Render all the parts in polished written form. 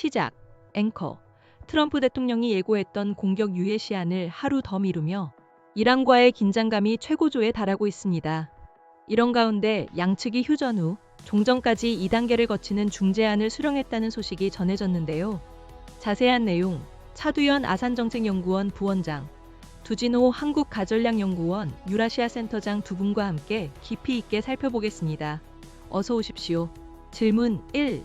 시작. 앵커. 트럼프 대통령이 예고했던 공격 유예 시한을 하루 더 미루며 이란과의 긴장감이 최고조에 달하고 있습니다. 이런 가운데 양측이 휴전 후 종전까지 2단계를 거치는 중재안을 수령했다는 소식이 전해졌는데요. 자세한 내용, 차두현 아산정책연구원 부원장, 두진호 한국가전량연구원 유라시아 센터장 두 분과 함께 깊이 있게 살펴보겠습니다. 어서 오십시오. 질문 1.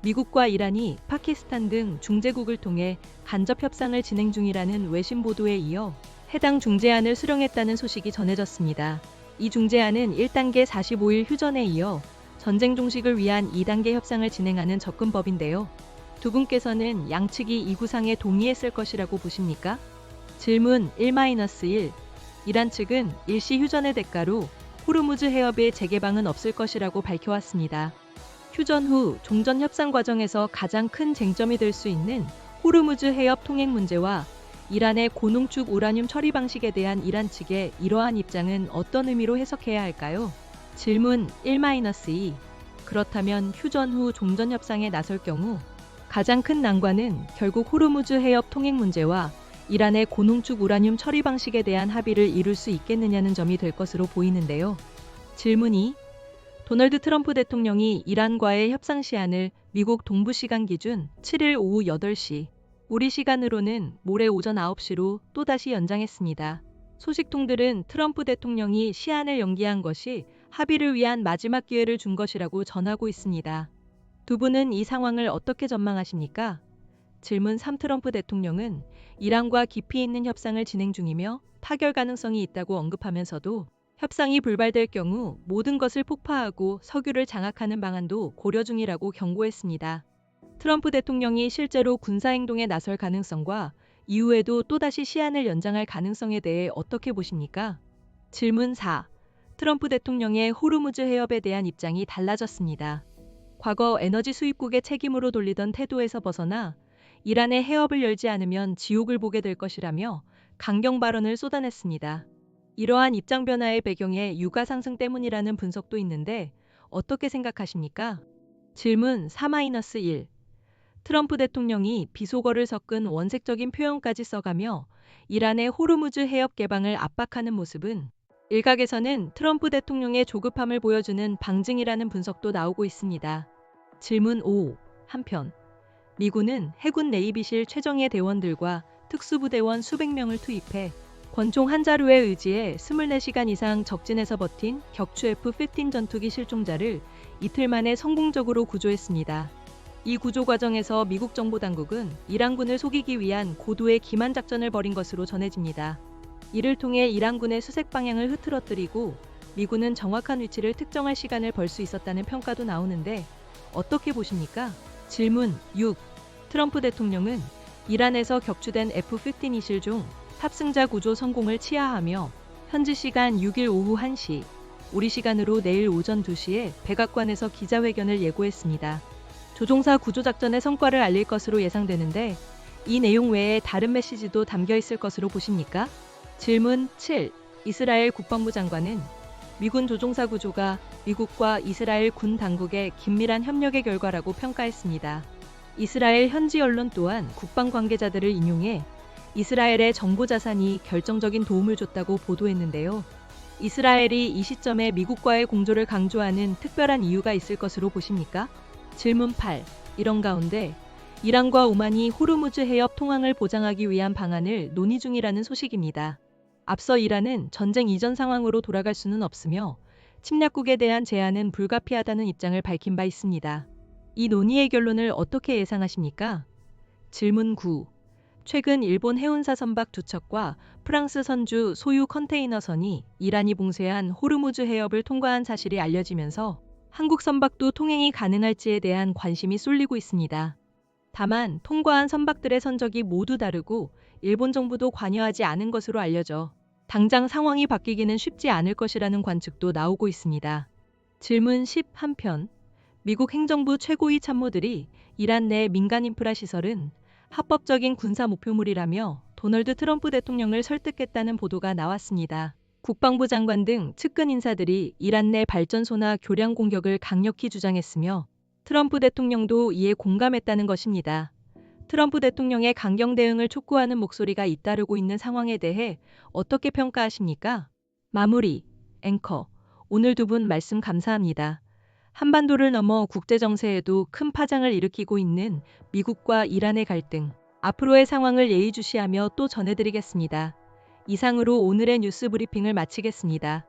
미국과 이란이 파키스탄 등 중재국을 통해 간접 협상을 진행 중이라는 외신 보도에 이어 해당 중재안을 수령했다는 소식이 전해졌습니다. 이 중재안은 1단계 45일 휴전에 이어 전쟁 종식을 위한 2단계 협상을 진행하는 접근법인데요. 두 분께서는 양측이 이 구상에 동의했을 것이라고 보십니까? 질문 1-1. 이란 측은 일시 휴전의 대가로 호르무즈 해협의 재개방은 없을 것이라고 밝혀왔습니다. 휴전 후 종전 협상 과정에서 가장 큰 쟁점이 될 수 있는 호르무즈 해협 통행 문제와 이란의 고농축 우라늄 처리 방식에 대한 이란 측의 이러한 입장은 어떤 의미로 해석해야 할까요? 질문 1-2. 그렇다면 휴전 후 종전 협상에 나설 경우 가장 큰 난관은 결국 호르무즈 해협 통행 문제와 이란의 고농축 우라늄 처리 방식에 대한 합의를 이룰 수 있겠느냐는 점이 될 것으로 보이는데요. 질문 2. 도널드 트럼프 대통령이 이란과의 협상 시한을 미국 동부 시간 기준 7일 오후 8시, 우리 시간으로는 모레 오전 9시로 또다시 연장했습니다. 소식통들은 트럼프 대통령이 시한을 연기한 것이 합의를 위한 마지막 기회를 준 것이라고 전하고 있습니다. 두 분은 이 상황을 어떻게 전망하십니까? 질문 3. 트럼프 대통령은 이란과 깊이 있는 협상을 진행 중이며 타결 가능성이 있다고 언급하면서도 협상이 불발될 경우 모든 것을 폭파하고 석유를 장악하는 방안도 고려 중이라고 경고했습니다. 트럼프 대통령이 실제로 군사행동에 나설 가능성과 이후에도 또다시 시한을 연장할 가능성에 대해 어떻게 보십니까? 질문 4. 트럼프 대통령의 호르무즈 해협에 대한 입장이 달라졌습니다. 과거 에너지 수입국의 책임으로 돌리던 태도에서 벗어나 이란의 해협을 열지 않으면 지옥을 보게 될 것이라며 강경 발언을 쏟아냈습니다. 이러한 입장 변화의 배경에 유가 상승 때문이라는 분석도 있는데 어떻게 생각하십니까? 질문 4-1. 트럼프 대통령이 비속어를 섞은 원색적인 표현까지 써가며 이란의 호르무즈 해협 개방을 압박하는 모습은 일각에서는 트럼프 대통령의 조급함을 보여주는 방증이라는 분석도 나오고 있습니다. 질문 5. 한편 미군은 해군 네이비실 최정예 대원들과 특수부대원 수백 명을 투입해 권총 한 자루에 의지해 24시간 이상 적진에서 버틴 격추 F-15 전투기 실종자를 이틀 만에 성공적으로 구조했습니다. 이 구조 과정에서 미국 정보당국은 이란군을 속이기 위한 고도의 기만 작전을 벌인 것으로 전해집니다. 이를 통해 이란군의 수색 방향을 흐트러뜨리고 미군은 정확한 위치를 특정할 시간을 벌 수 있었다는 평가도 나오는데 어떻게 보십니까? 질문 6. 트럼프 대통령은 이란에서 격추된 F-15 이실 중 탑승자 구조 성공을 치하하며 현지 시간 6일 오후 1시, 우리 시간으로 내일 오전 2시에 백악관에서 기자회견을 예고했습니다. 조종사 구조작전의 성과를 알릴 것으로 예상되는데 이 내용 외에 다른 메시지도 담겨 있을 것으로 보십니까? 질문 7. 이스라엘 국방부 장관은 미군 조종사 구조가 미국과 이스라엘 군 당국의 긴밀한 협력의 결과라고 평가했습니다. 이스라엘 현지 언론 또한 국방 관계자들을 인용해 이스라엘의 정보 자산이 결정적인 도움을 줬다고 보도했는데요. 이스라엘이 이 시점에 미국과의 공조를 강조하는 특별한 이유가 있을 것으로 보십니까? 질문 8. 이런 가운데 이란과 오만이 호르무즈 해협 통항을 보장하기 위한 방안을 논의 중이라는 소식입니다. 앞서 이란은 전쟁 이전 상황으로 돌아갈 수는 없으며 침략국에 대한 제한은 불가피하다는 입장을 밝힌 바 있습니다. 이 논의의 결론을 어떻게 예상하십니까? 질문 9. 최근 일본 해운사 선박 2척과 프랑스 선주 소유 컨테이너선이 이란이 봉쇄한 호르무즈 해협을 통과한 사실이 알려지면서 한국 선박도 통행이 가능할지에 대한 관심이 쏠리고 있습니다. 다만 통과한 선박들의 선적이 모두 다르고 일본 정부도 관여하지 않은 것으로 알려져 당장 상황이 바뀌기는 쉽지 않을 것이라는 관측도 나오고 있습니다. 질문 10. 한편 미국 행정부 최고위 참모들이 이란 내 민간 인프라 시설은 합법적인 군사 목표물이라며 도널드 트럼프 대통령을 설득했다는 보도가 나왔습니다. 국방부 장관 등 측근 인사들이 이란 내 발전소나 교량 공격을 강력히 주장했으며 트럼프 대통령도 이에 공감했다는 것입니다. 트럼프 대통령의 강경 대응을 촉구하는 목소리가 잇따르고 있는 상황에 대해 어떻게 평가하십니까? 마무리, 앵커. 오늘 두 분 말씀 감사합니다. 한반도를 넘어 국제 정세에도 큰 파장을 일으키고 있는 미국과 이란의 갈등. 앞으로의 상황을 예의주시하며 또 전해드리겠습니다. 이상으로 오늘의 뉴스 브리핑을 마치겠습니다.